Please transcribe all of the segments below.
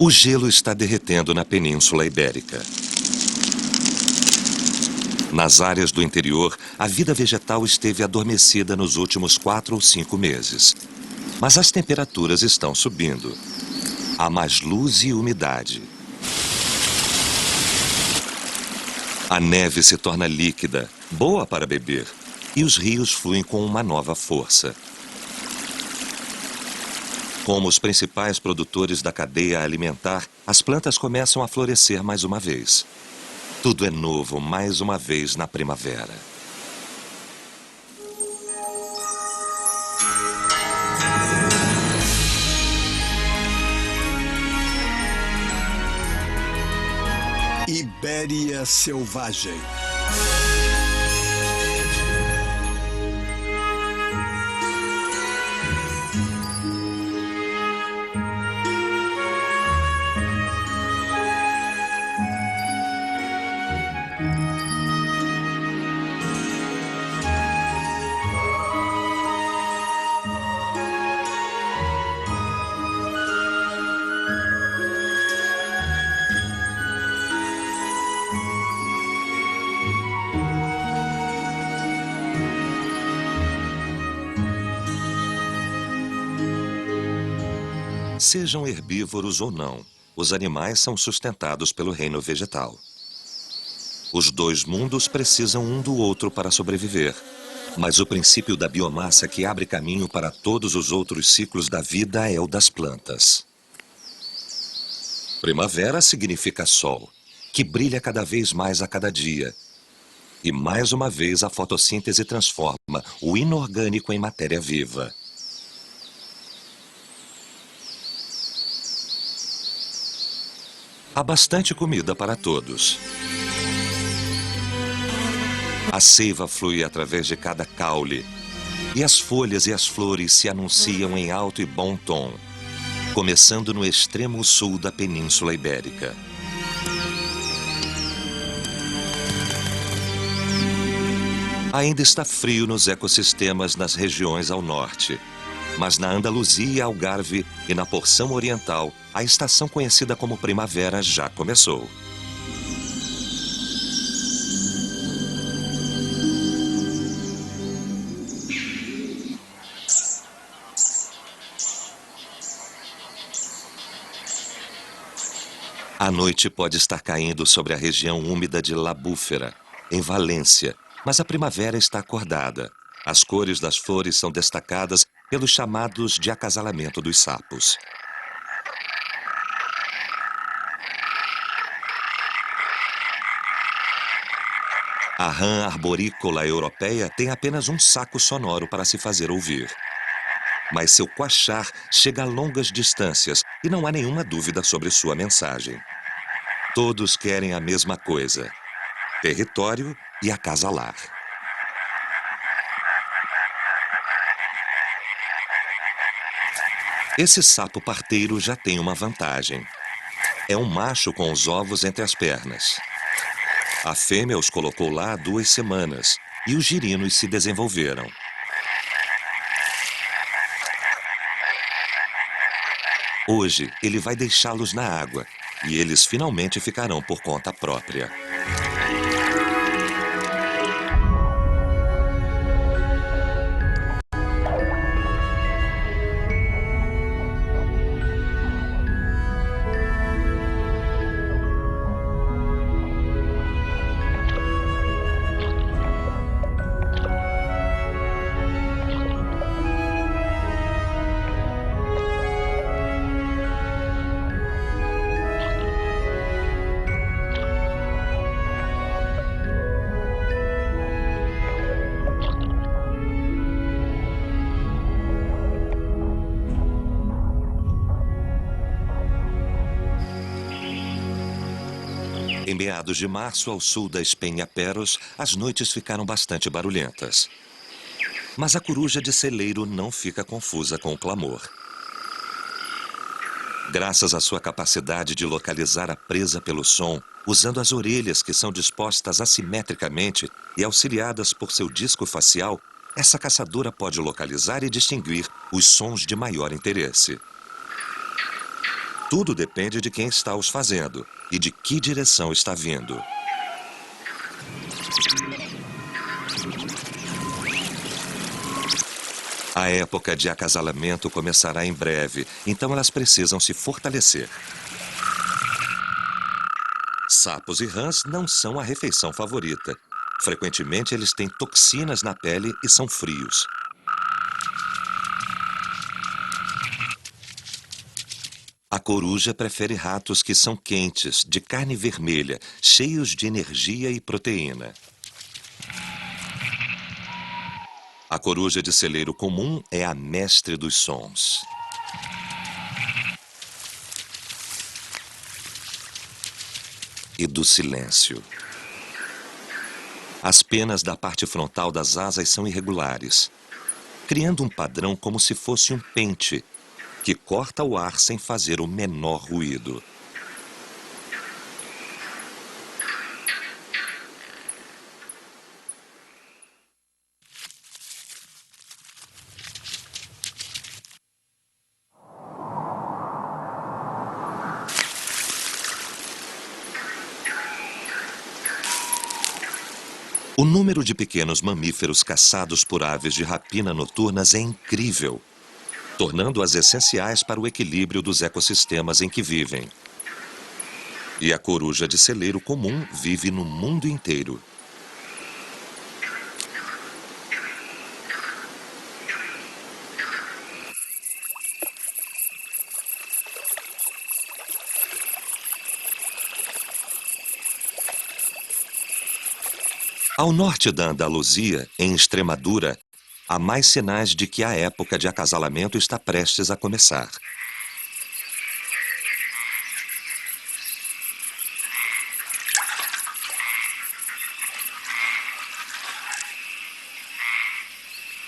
O gelo está derretendo na Península Ibérica. Nas áreas do interior, a vida vegetal esteve adormecida nos últimos 4 ou 5 meses. Mas as temperaturas estão subindo. Há mais luz e umidade. A neve se torna líquida, boa para beber, e os rios fluem com uma nova força. Como os principais produtores da cadeia alimentar, as plantas começam a florescer mais uma vez. Tudo é novo mais uma vez na primavera. Ibéria Selvagem. Sejam herbívoros ou não, os animais são sustentados pelo reino vegetal. Os dois mundos precisam um do outro para sobreviver. Mas o princípio da biomassa que abre caminho para todos os outros ciclos da vida é o das plantas. Primavera significa sol, que brilha cada vez mais a cada dia. E mais uma vez a fotossíntese transforma o inorgânico em matéria viva. Há bastante comida para todos. A seiva flui através de cada caule. E as folhas e as flores se anunciam em alto e bom tom, começando no extremo sul da Península Ibérica. Ainda está frio nos ecossistemas nas regiões ao norte. Mas na Andaluzia, Algarve e na porção oriental, a estação conhecida como primavera já começou. A noite pode estar caindo sobre a região úmida de La Búfera, em Valência, mas a primavera está acordada. As cores das flores são destacadas pelos chamados de acasalamento dos sapos. A rã arborícola europeia tem apenas um saco sonoro para se fazer ouvir. Mas seu quachar chega a longas distâncias e não há nenhuma dúvida sobre sua mensagem. Todos querem a mesma coisa: território e acasalar. Esse sapo parteiro já tem uma vantagem. É um macho com os ovos entre as pernas. A fêmea os colocou lá há 2 semanas e os girinos se desenvolveram. Hoje, ele vai deixá-los na água e eles finalmente ficarão por conta própria. Em meados de março, ao sul da Espenha Peros, as noites ficaram bastante barulhentas. Mas a coruja de celeiro não fica confusa com o clamor. Graças à sua capacidade de localizar a presa pelo som, usando as orelhas que são dispostas assimetricamente e auxiliadas por seu disco facial, essa caçadora pode localizar e distinguir os sons de maior interesse. Tudo depende de quem está os fazendo e de que direção está vindo. A época de acasalamento começará em breve, então elas precisam se fortalecer. Sapos e rãs não são a refeição favorita. Frequentemente eles têm toxinas na pele e são frios. A coruja prefere ratos que são quentes, de carne vermelha, cheios de energia e proteína. A coruja de celeiro comum é a mestre dos sons. E do silêncio. As penas da parte frontal das asas são irregulares, criando um padrão como se fosse um pente, que corta o ar sem fazer o menor ruído. O número de pequenos mamíferos caçados por aves de rapina noturnas é incrível, tornando-as essenciais para o equilíbrio dos ecossistemas em que vivem. E a coruja de celeiro comum vive no mundo inteiro. Ao norte da Andaluzia, em Extremadura, há mais sinais de que a época de acasalamento está prestes a começar.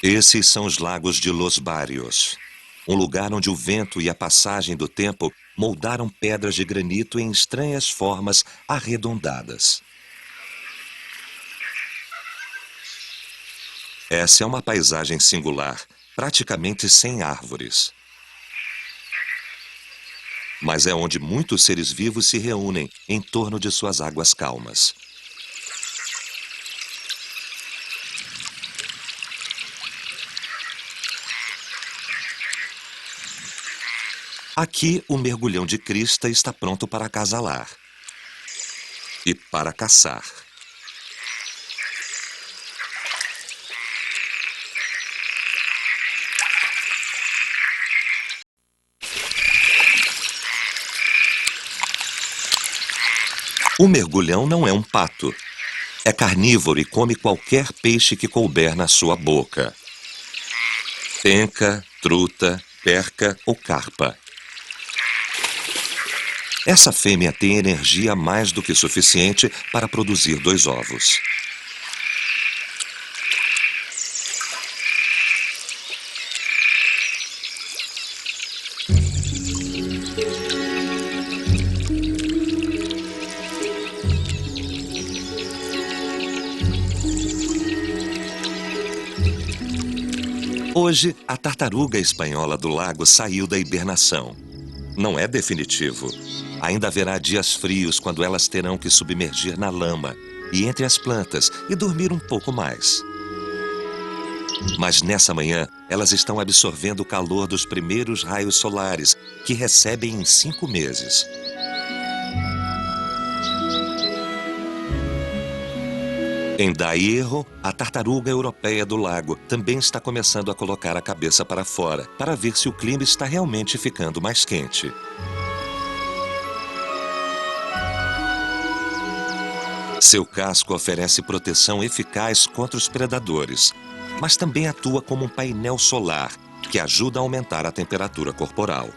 Esses são os lagos de Los Barrios, um lugar onde o vento e a passagem do tempo moldaram pedras de granito em estranhas formas arredondadas. Essa é uma paisagem singular, praticamente sem árvores. Mas é onde muitos seres vivos se reúnem em torno de suas águas calmas. Aqui, o mergulhão de crista está pronto para acasalar e para caçar. O mergulhão não é um pato. É carnívoro e come qualquer peixe que couber na sua boca. Penca, truta, perca ou carpa. Essa fêmea tem energia mais do que suficiente para produzir 2 ovos. Hoje, a tartaruga espanhola do lago saiu da hibernação. Não é definitivo. Ainda haverá dias frios quando elas terão que submergir na lama e entre as plantas e dormir um pouco mais. Mas nessa manhã, elas estão absorvendo o calor dos primeiros raios solares que recebem em 5 meses. Em Daierro, a tartaruga europeia do lago também está começando a colocar a cabeça para fora para ver se o clima está realmente ficando mais quente. Seu casco oferece proteção eficaz contra os predadores, mas também atua como um painel solar que ajuda a aumentar a temperatura corporal.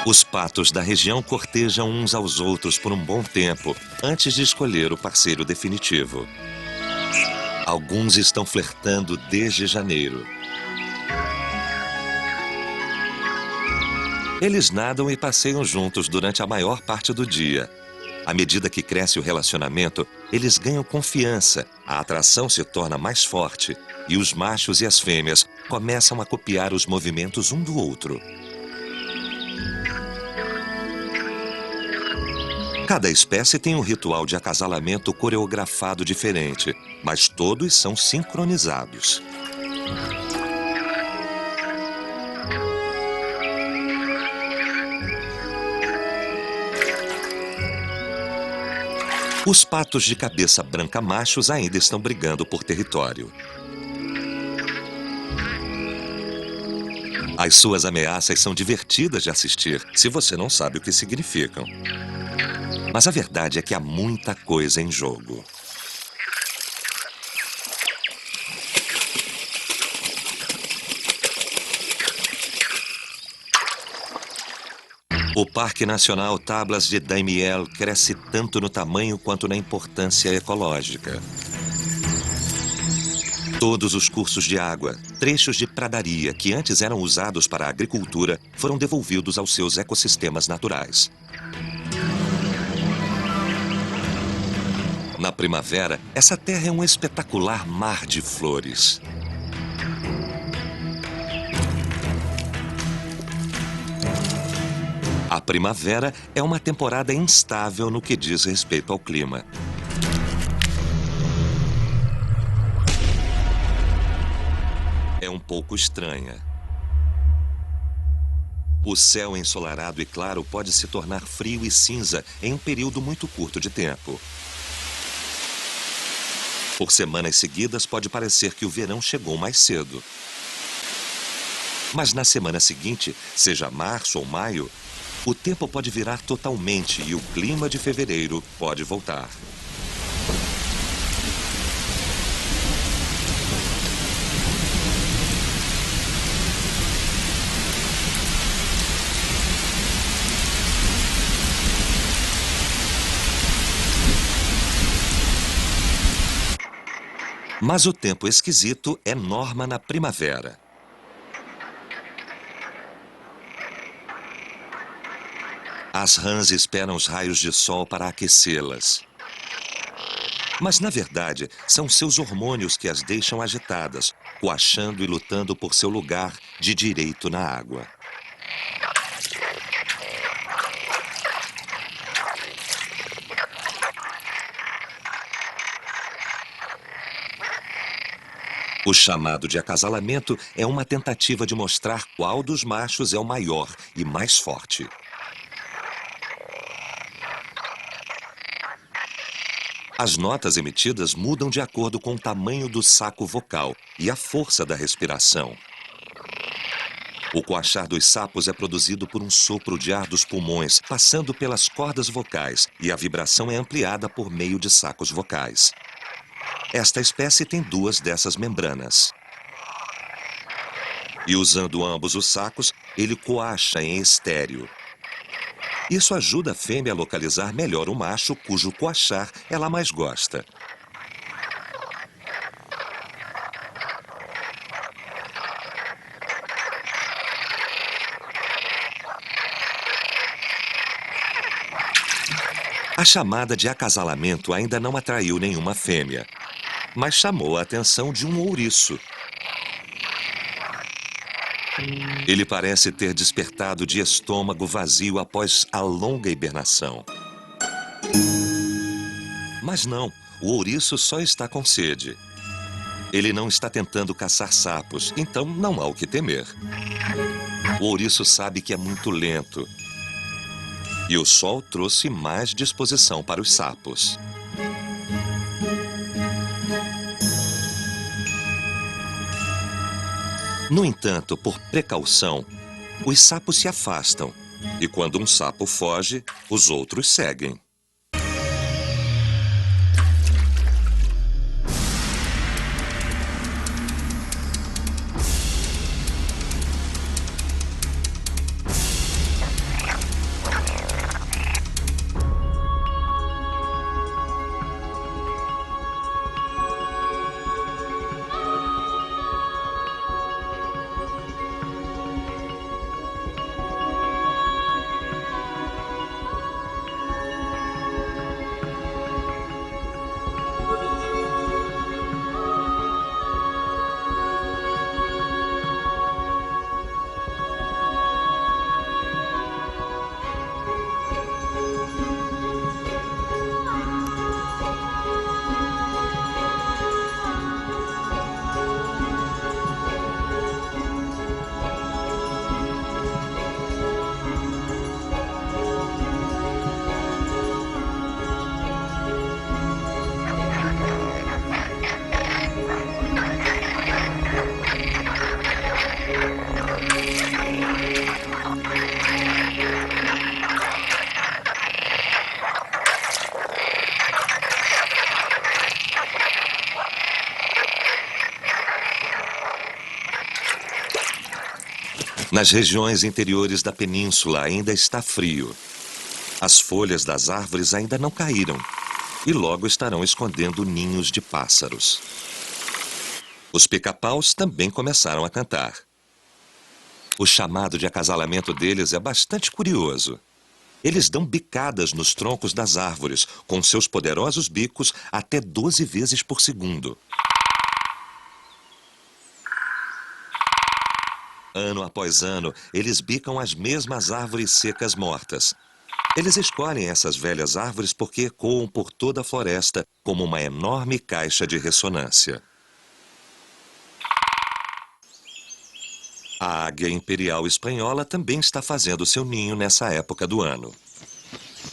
Os patos da região cortejam uns aos outros por um bom tempo, antes de escolher o parceiro definitivo. Alguns estão flertando desde janeiro. Eles nadam e passeiam juntos durante a maior parte do dia. À medida que cresce o relacionamento, eles ganham confiança, a atração se torna mais forte e os machos e as fêmeas começam a copiar os movimentos um do outro. Cada espécie tem um ritual de acasalamento coreografado diferente, mas todos são sincronizados. Os patos de cabeça branca machos ainda estão brigando por território. As suas ameaças são divertidas de assistir, se você não sabe o que significam. Mas a verdade é que há muita coisa em jogo. O Parque Nacional Tablas de Daimiel cresce tanto no tamanho quanto na importância ecológica. Todos os cursos de água, trechos de pradaria que antes eram usados para a agricultura, foram devolvidos aos seus ecossistemas naturais. Na primavera, essa terra é um espetacular mar de flores. A primavera é uma temporada instável no que diz respeito ao clima. É um pouco estranha. O céu ensolarado e claro pode se tornar frio e cinza em um período muito curto de tempo. Por semanas seguidas, pode parecer que o verão chegou mais cedo. Mas na semana seguinte, seja março ou maio, o tempo pode virar totalmente e o clima de fevereiro pode voltar. Mas o tempo esquisito é norma na primavera. As rãs esperam os raios de sol para aquecê-las. Mas, na verdade, são seus hormônios que as deixam agitadas, coachando e lutando por seu lugar de direito na água. O chamado de acasalamento é uma tentativa de mostrar qual dos machos é o maior e mais forte. As notas emitidas mudam de acordo com o tamanho do saco vocal e a força da respiração. O coachar dos sapos é produzido por um sopro de ar dos pulmões, passando pelas cordas vocais, e a vibração é ampliada por meio de sacos vocais. Esta espécie tem duas dessas membranas. E usando ambos os sacos, ele coacha em estéreo. Isso ajuda a fêmea a localizar melhor o macho cujo coachar ela mais gosta. A chamada de acasalamento ainda não atraiu nenhuma fêmea, mas chamou a atenção de um ouriço. Ele parece ter despertado de estômago vazio após a longa hibernação. Mas não, o ouriço só está com sede. Ele não está tentando caçar sapos, então não há o que temer. O ouriço sabe que é muito lento. E o sol trouxe mais disposição para os sapos. No entanto, por precaução, os sapos se afastam. E quando um sapo foge, os outros seguem. Nas regiões interiores da península ainda está frio. As folhas das árvores ainda não caíram e logo estarão escondendo ninhos de pássaros. Os pica-paus também começaram a cantar. O chamado de acasalamento deles é bastante curioso. Eles dão bicadas nos troncos das árvores, com seus poderosos bicos até 12 vezes por segundo. Ano após ano, eles bicam as mesmas árvores secas mortas. Eles escolhem essas velhas árvores porque ecoam por toda a floresta como uma enorme caixa de ressonância. A águia imperial espanhola também está fazendo seu ninho nessa época do ano.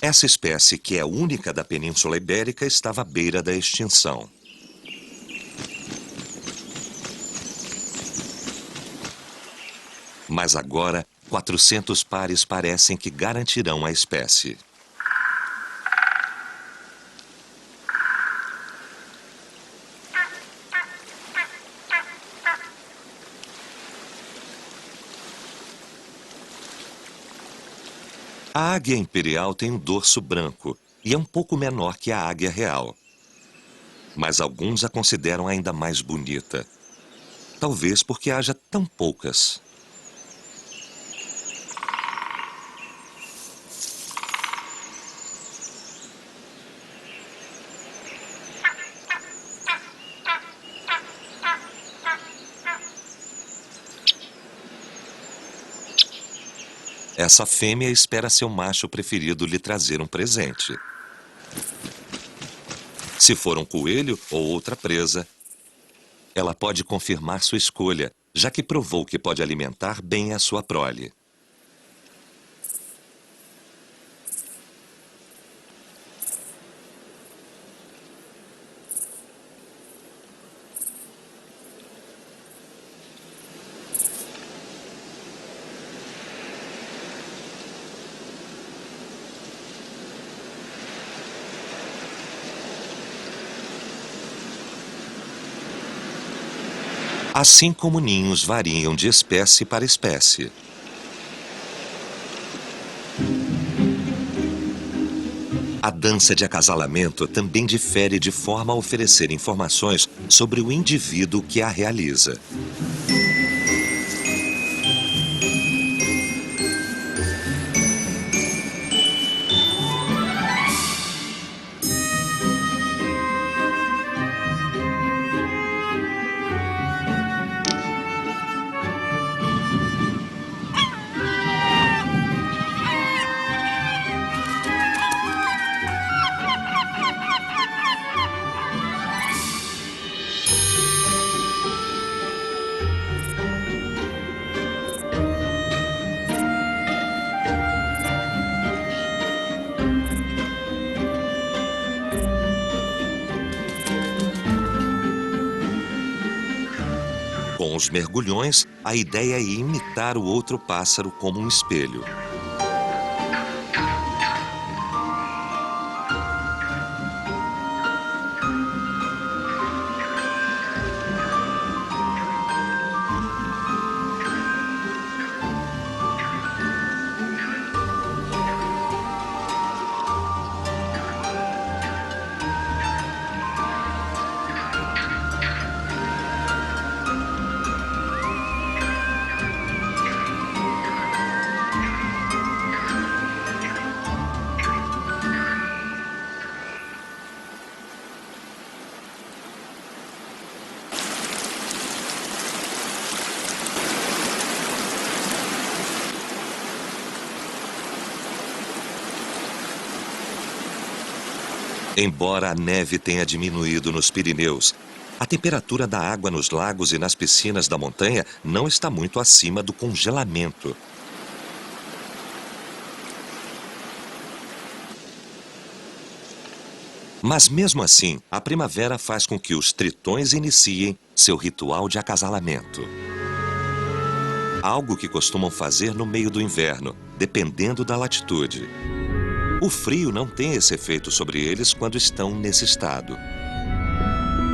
Essa espécie, que é única da Península Ibérica, estava à beira da extinção. Mas agora, 400 pares parecem que garantirão a espécie. A águia imperial tem um dorso branco e é um pouco menor que a águia real. Mas alguns a consideram ainda mais bonita. Talvez porque haja tão poucas. Essa fêmea espera seu macho preferido lhe trazer um presente. Se for um coelho ou outra presa, ela pode confirmar sua escolha, já que provou que pode alimentar bem a sua prole. Assim como ninhos variam de espécie para espécie. A dança de acasalamento também difere de forma a oferecer informações sobre o indivíduo que a realiza. Com os mergulhões, a ideia é imitar o outro pássaro como um espelho. Embora a neve tenha diminuído nos Pirineus, a temperatura da água nos lagos e nas piscinas da montanha não está muito acima do congelamento. Mas mesmo assim, a primavera faz com que os tritões iniciem seu ritual de acasalamento. Algo que costumam fazer no meio do inverno, dependendo da latitude. O frio não tem esse efeito sobre eles quando estão nesse estado.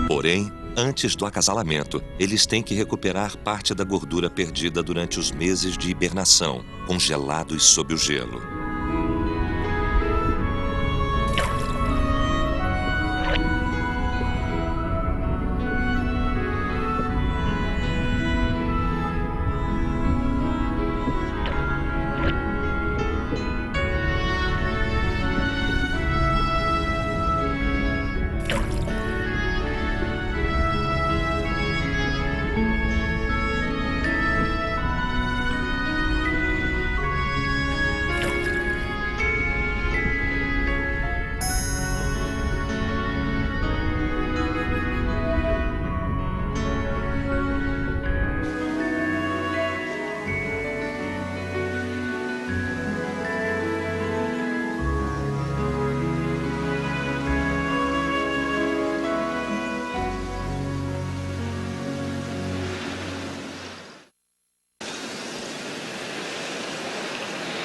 Porém, Antes do acasalamento, eles têm que recuperar parte da gordura perdida durante os meses de hibernação, congelados sob o gelo.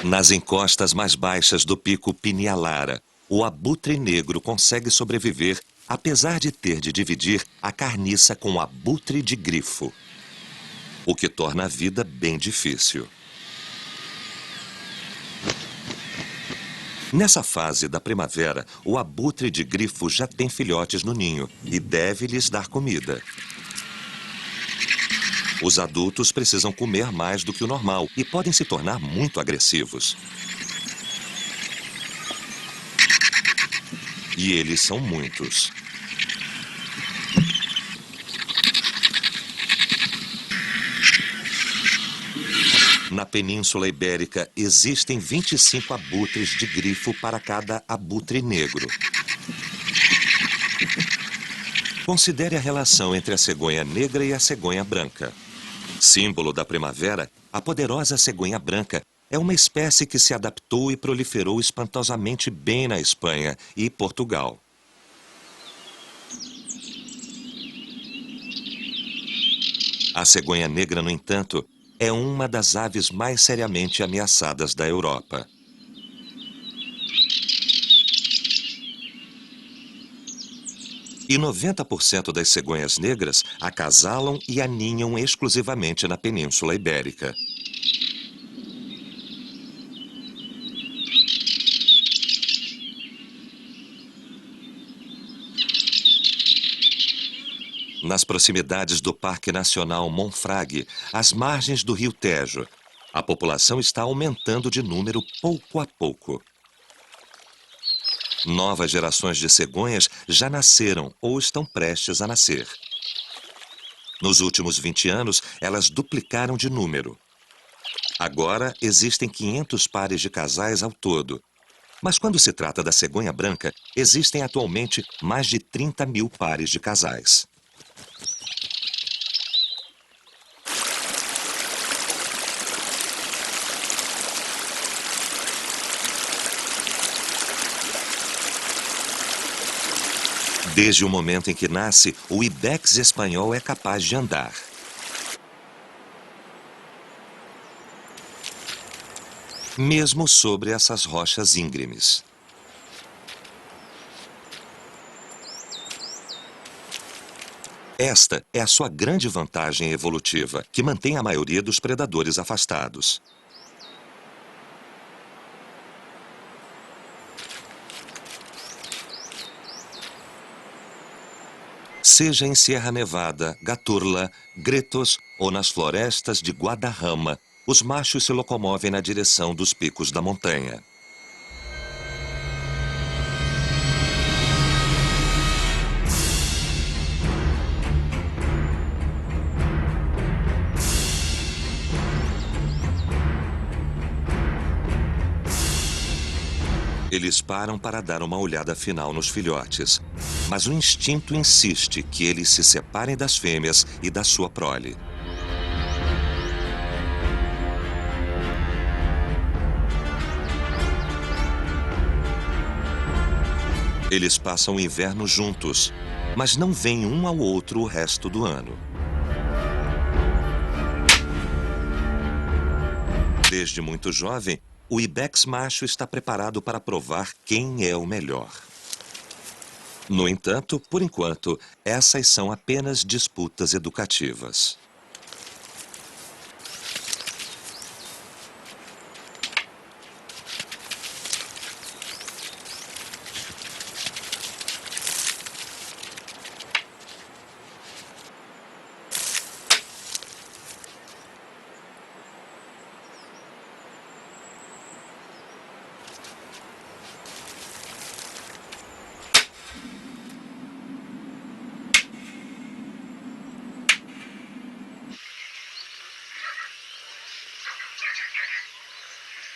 Nas encostas mais baixas do pico Pinialara, o abutre negro consegue sobreviver, apesar de ter de dividir a carniça com o abutre de grifo, o que torna a vida bem difícil. Nessa fase da primavera, o abutre de grifo já tem filhotes no ninho e deve lhes dar comida. Os adultos precisam comer mais do que o normal e podem se tornar muito agressivos. E eles são muitos. Na Península Ibérica, existem 25 abutres de grifo para cada abutre negro. Considere a relação entre a cegonha negra e a cegonha branca. Símbolo da primavera, a poderosa cegonha branca é uma espécie que se adaptou e proliferou espantosamente bem na Espanha e Portugal. A cegonha negra, no entanto, é uma das aves mais seriamente ameaçadas da Europa. E 90% das cegonhas negras acasalam e aninham exclusivamente na Península Ibérica. Nas proximidades do Parque Nacional Monfragüe, às margens do rio Tejo, a população está aumentando de número pouco a pouco. Novas gerações de cegonhas já nasceram ou estão prestes a nascer. Nos últimos 20 anos, elas duplicaram de número. Agora, existem 500 pares de casais ao todo. Mas quando se trata da cegonha branca, existem atualmente mais de 30 mil pares de casais. Desde o momento em que nasce, o ibex espanhol é capaz de andar. Mesmo sobre essas rochas íngremes. Esta é a sua grande vantagem evolutiva, que mantém a maioria dos predadores afastados. Seja em Sierra Nevada, Gaturla, Gretos ou nas florestas de Guadarrama, os machos se locomovem na direção dos picos da montanha. Eles param para dar uma olhada final nos filhotes, mas o instinto insiste que eles se separem das fêmeas e da sua prole. Eles passam o inverno juntos, mas não veem um ao outro o resto do ano. Desde muito jovem, o ibex macho está preparado para provar quem é o melhor. No entanto, por enquanto, essas são apenas disputas educativas.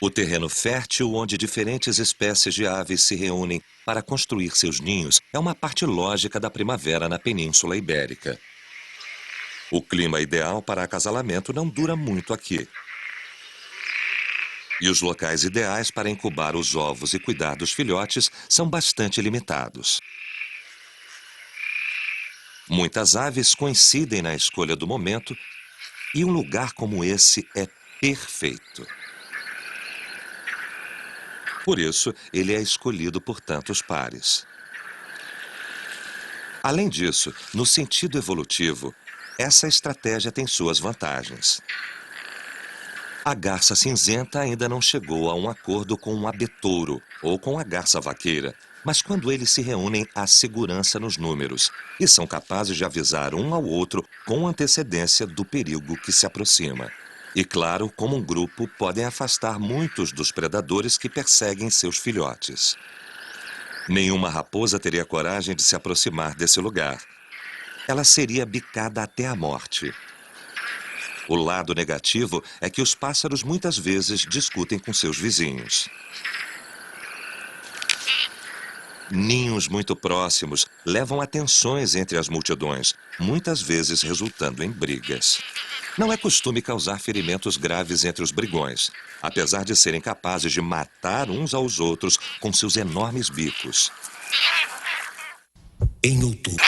O terreno fértil onde diferentes espécies de aves se reúnem para construir seus ninhos é uma parte lógica da primavera na Península Ibérica. O clima ideal para acasalamento não dura muito aqui. E os locais ideais para incubar os ovos e cuidar dos filhotes são bastante limitados. Muitas aves coincidem na escolha do momento e um lugar como esse é perfeito. Por isso, ele é escolhido por tantos pares. Além disso, no sentido evolutivo, essa estratégia tem suas vantagens. A garça cinzenta ainda não chegou a um acordo com o abetouro ou com a garça vaqueira, mas quando eles se reúnem, há segurança nos números e são capazes de avisar um ao outro com antecedência do perigo que se aproxima. E claro, como um grupo, podem afastar muitos dos predadores que perseguem seus filhotes. Nenhuma raposa teria coragem de se aproximar desse lugar. Ela seria bicada até a morte. O lado negativo é que os pássaros muitas vezes discutem com seus vizinhos. Ninhos muito próximos levam a tensões entre as multidões, muitas vezes resultando em brigas. Não é costume causar ferimentos graves entre os brigões, apesar de serem capazes de matar uns aos outros com seus enormes bicos. Em outubro.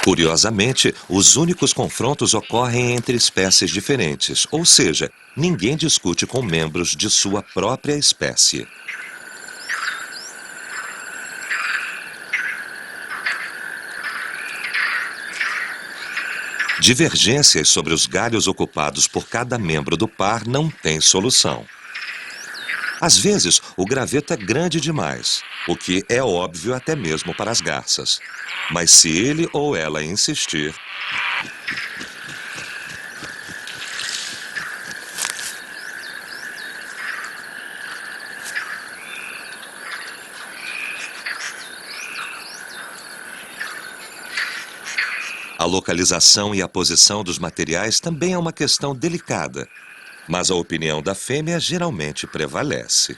Curiosamente, os únicos confrontos ocorrem entre espécies diferentes, ou seja, ninguém discute com membros de sua própria espécie. Divergências sobre os galhos ocupados por cada membro do par não têm solução. Às vezes, o graveto é grande demais, o que é óbvio até mesmo para as garças. Mas se ele ou ela insistir, a localização e a posição dos materiais também é uma questão delicada, mas a opinião da fêmea geralmente prevalece.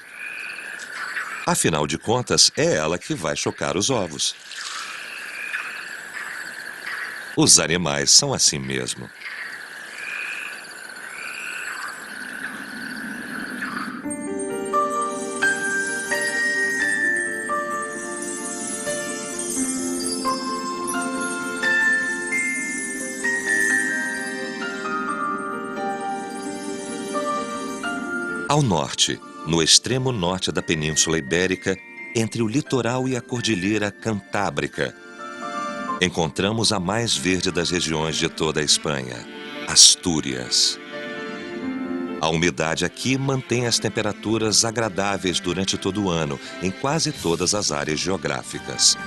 Afinal de contas, é ela que vai chocar os ovos. Os animais são assim mesmo. Ao norte, no extremo norte da Península Ibérica, entre o litoral e a Cordilheira Cantábrica, encontramos a mais verde das regiões de toda a Espanha, Astúrias. A umidade aqui mantém as temperaturas agradáveis durante todo o ano, em quase todas as áreas geográficas.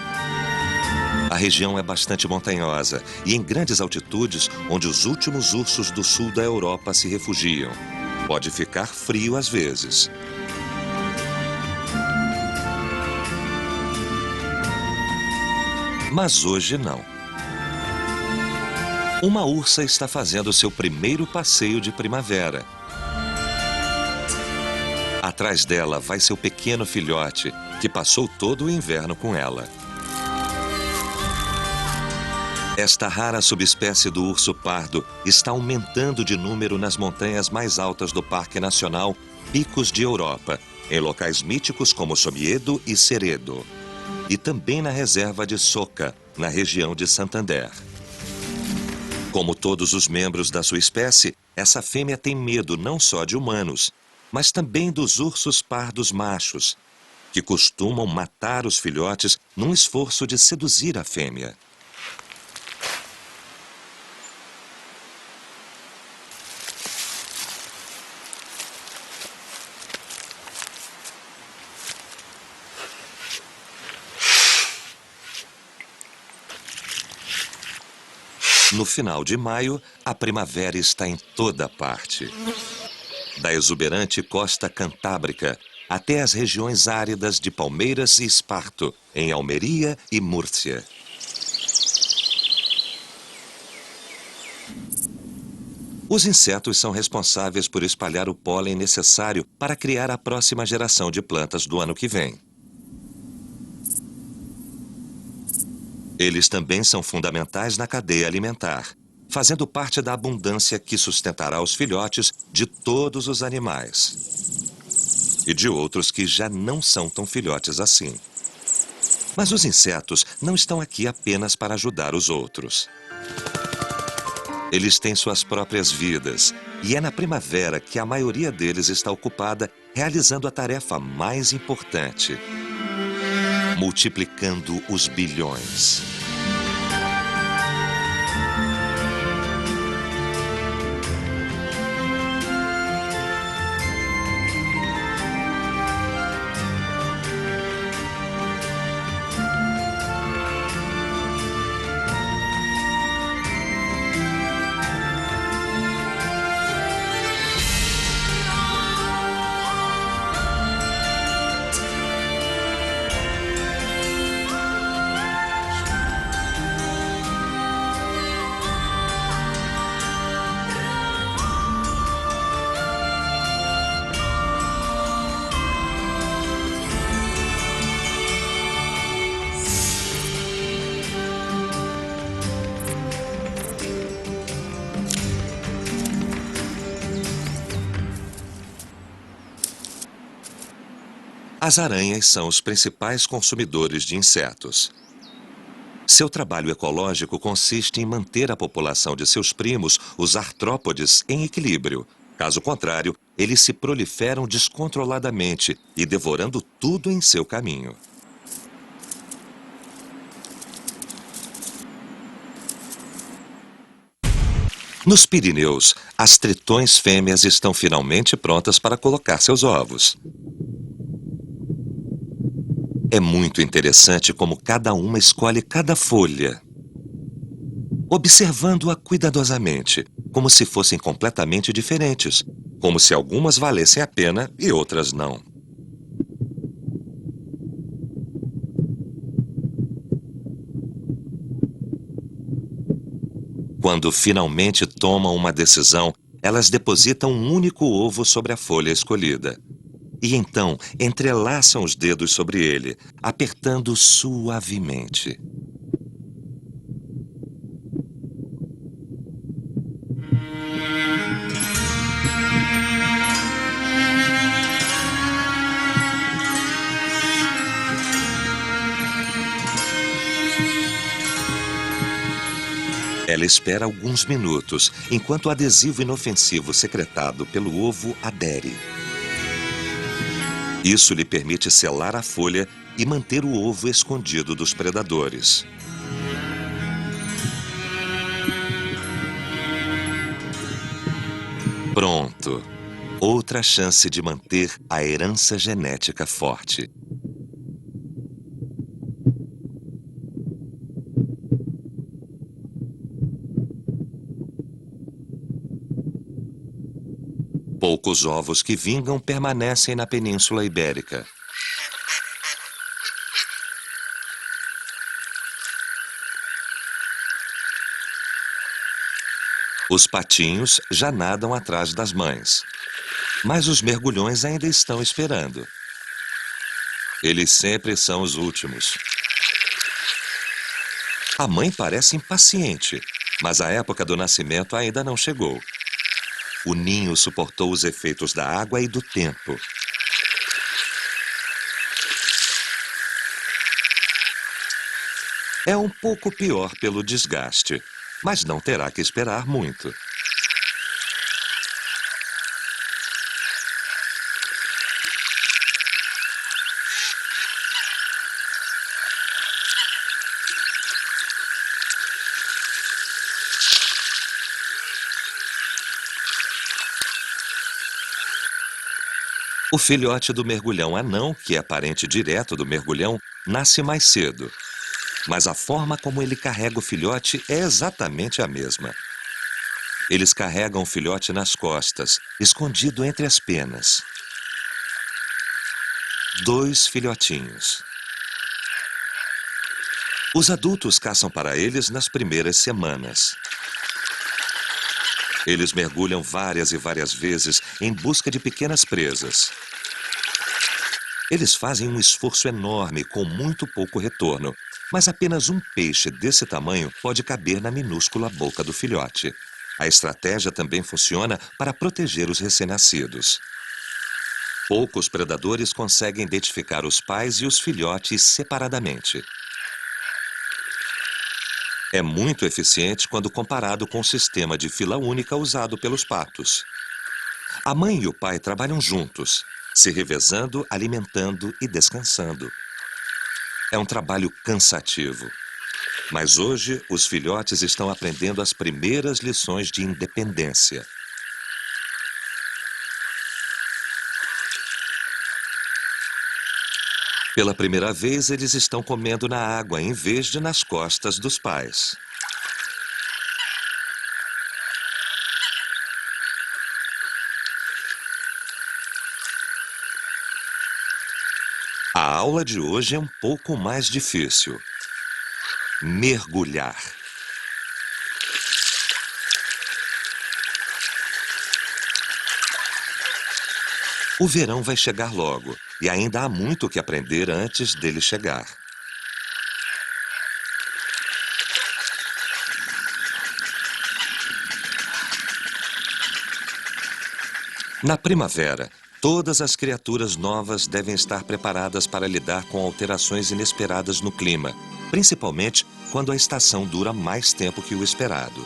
A região é bastante montanhosa e em grandes altitudes, onde os últimos ursos do sul da Europa se refugiam. Pode ficar frio às vezes. Mas hoje não. Uma ursa está fazendo seu primeiro passeio de primavera. Atrás dela vai seu pequeno filhote, que passou todo o inverno com ela. Esta rara subespécie do urso pardo está aumentando de número nas montanhas mais altas do Parque Nacional Picos de Europa, em locais míticos como Somiedo e Seredo, e também na reserva de Soca, na região de Santander. Como todos os membros da sua espécie, essa fêmea tem medo não só de humanos, mas também dos ursos pardos machos, que costumam matar os filhotes num esforço de seduzir a fêmea. No final de maio, a primavera está em toda parte. Da exuberante costa cantábrica até as regiões áridas de Palmeiras e Esparto, em Almeria e Múrcia. Os insetos são responsáveis por espalhar o pólen necessário para criar a próxima geração de plantas do ano que vem. Eles também são fundamentais na cadeia alimentar, fazendo parte da abundância que sustentará os filhotes de todos os animais. E de outros que já não são tão filhotes assim. Mas os insetos não estão aqui apenas para ajudar os outros. Eles têm suas próprias vidas, e é na primavera que a maioria deles está ocupada realizando a tarefa mais importante: multiplicando os bilhões. As aranhas são os principais consumidores de insetos. Seu trabalho ecológico consiste em manter a população de seus primos, os artrópodes, em equilíbrio. Caso contrário, eles se proliferam descontroladamente e devorando tudo em seu caminho. Nos Pirineus, as tritões fêmeas estão finalmente prontas para colocar seus ovos. É muito interessante como cada uma escolhe cada folha, observando-a cuidadosamente, como se fossem completamente diferentes, como se algumas valessem a pena e outras não. Quando finalmente tomam uma decisão, elas depositam um único ovo sobre a folha escolhida. E então entrelaçam os dedos sobre ele, apertando suavemente. Ela espera alguns minutos, enquanto o adesivo inofensivo secretado pelo ovo adere. Isso lhe permite selar a folha e manter o ovo escondido dos predadores. Pronto! Outra chance de manter a herança genética forte. Poucos ovos que vingam permanecem na Península Ibérica. Os patinhos já nadam atrás das mães, mas os mergulhões ainda estão esperando. Eles sempre são os últimos. A mãe parece impaciente, mas a época do nascimento ainda não chegou. O ninho suportou os efeitos da água e do tempo. É um pouco pior pelo desgaste, mas não terá que esperar muito. O filhote do mergulhão anão, que é parente direto do mergulhão, nasce mais cedo. Mas a forma como ele carrega o filhote é exatamente a mesma. Eles carregam o filhote nas costas, escondido entre as penas. 2 filhotinhos. Os adultos caçam para eles nas primeiras semanas. Eles mergulham várias e várias vezes em busca de pequenas presas. Eles fazem um esforço enorme com muito pouco retorno, mas apenas um peixe desse tamanho pode caber na minúscula boca do filhote. A estratégia também funciona para proteger os recém-nascidos. Poucos predadores conseguem identificar os pais e os filhotes separadamente. É muito eficiente quando comparado com o sistema de fila única usado pelos patos. A mãe e o pai trabalham juntos, se revezando, alimentando e descansando. É um trabalho cansativo. Mas hoje, os filhotes estão aprendendo as primeiras lições de independência. Pela primeira vez, eles estão comendo na água em vez de nas costas dos pais. A aula de hoje é um pouco mais difícil. Mergulhar. O verão vai chegar logo, e ainda há muito o que aprender antes dele chegar. Na primavera, todas as criaturas novas devem estar preparadas para lidar com alterações inesperadas no clima, principalmente quando a estação dura mais tempo que o esperado.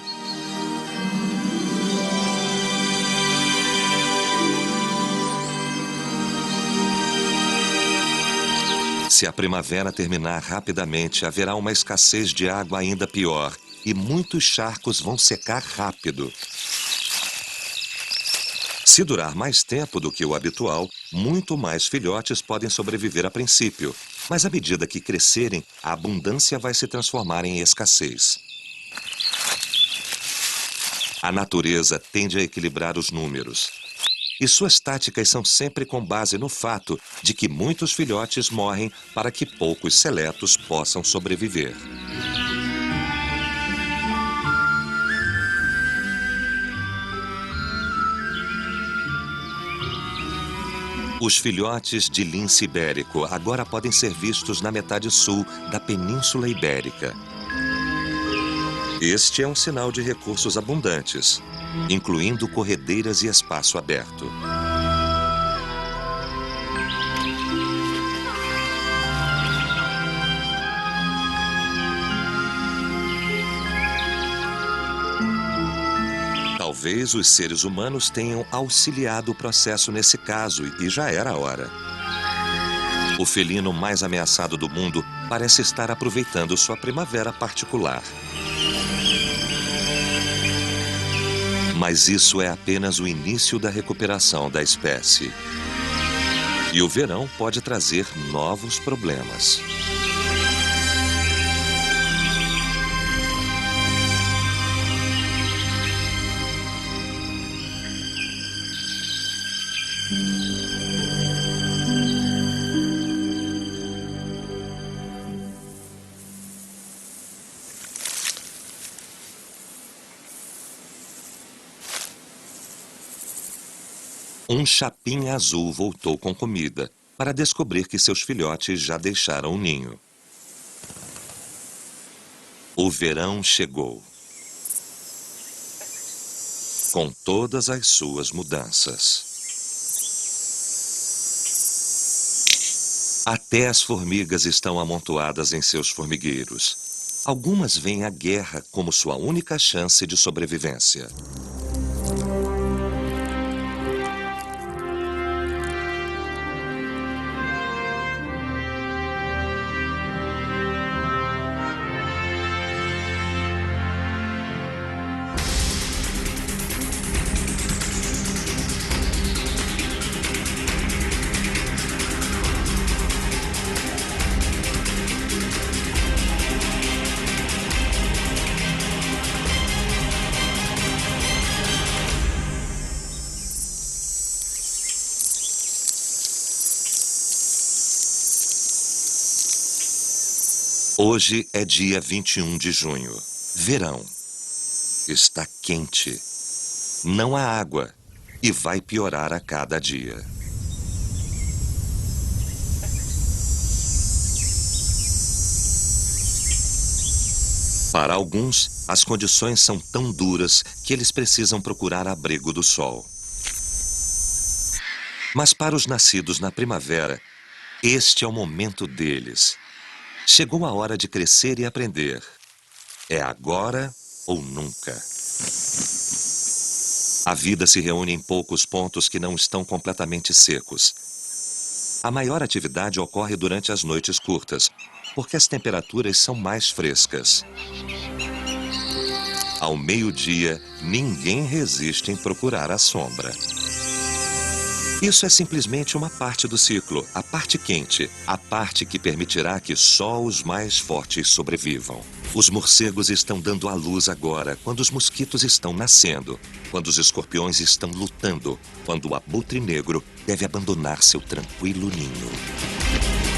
Se a primavera terminar rapidamente, haverá uma escassez de água ainda pior e muitos charcos vão secar rápido. Se durar mais tempo do que o habitual, muito mais filhotes podem sobreviver a princípio, mas à medida que crescerem, a abundância vai se transformar em escassez. A natureza tende a equilibrar os números. E suas táticas são sempre com base no fato de que muitos filhotes morrem para que poucos seletos possam sobreviver. Os filhotes de lince ibérico agora podem ser vistos na metade sul da Península Ibérica. Este é um sinal de recursos abundantes, incluindo corredeiras e espaço aberto. Talvez os seres humanos tenham auxiliado o processo nesse caso e já era a hora. O felino mais ameaçado do mundo parece estar aproveitando sua primavera particular. Mas isso é apenas o início da recuperação da espécie. E o verão pode trazer novos problemas. Um chapim azul voltou com comida para descobrir que seus filhotes já deixaram o ninho. O verão chegou. Com todas as suas mudanças. Até as formigas estão amontoadas em seus formigueiros. Algumas veem a guerra como sua única chance de sobrevivência. Hoje é dia 21 de junho. Verão. Está quente. Não há água. E vai piorar a cada dia. Para alguns, as condições são tão duras que eles precisam procurar abrigo do sol. Mas para os nascidos na primavera, este é o momento deles. Chegou a hora de crescer e aprender. É agora ou nunca. A vida se reúne em poucos pontos que não estão completamente secos. A maior atividade ocorre durante as noites curtas, porque as temperaturas são mais frescas. Ao meio-dia, ninguém resiste em procurar a sombra. Isso é simplesmente uma parte do ciclo, a parte quente, a parte que permitirá que só os mais fortes sobrevivam. Os morcegos estão dando à luz agora, quando os mosquitos estão nascendo, quando os escorpiões estão lutando, quando o abutre negro deve abandonar seu tranquilo ninho.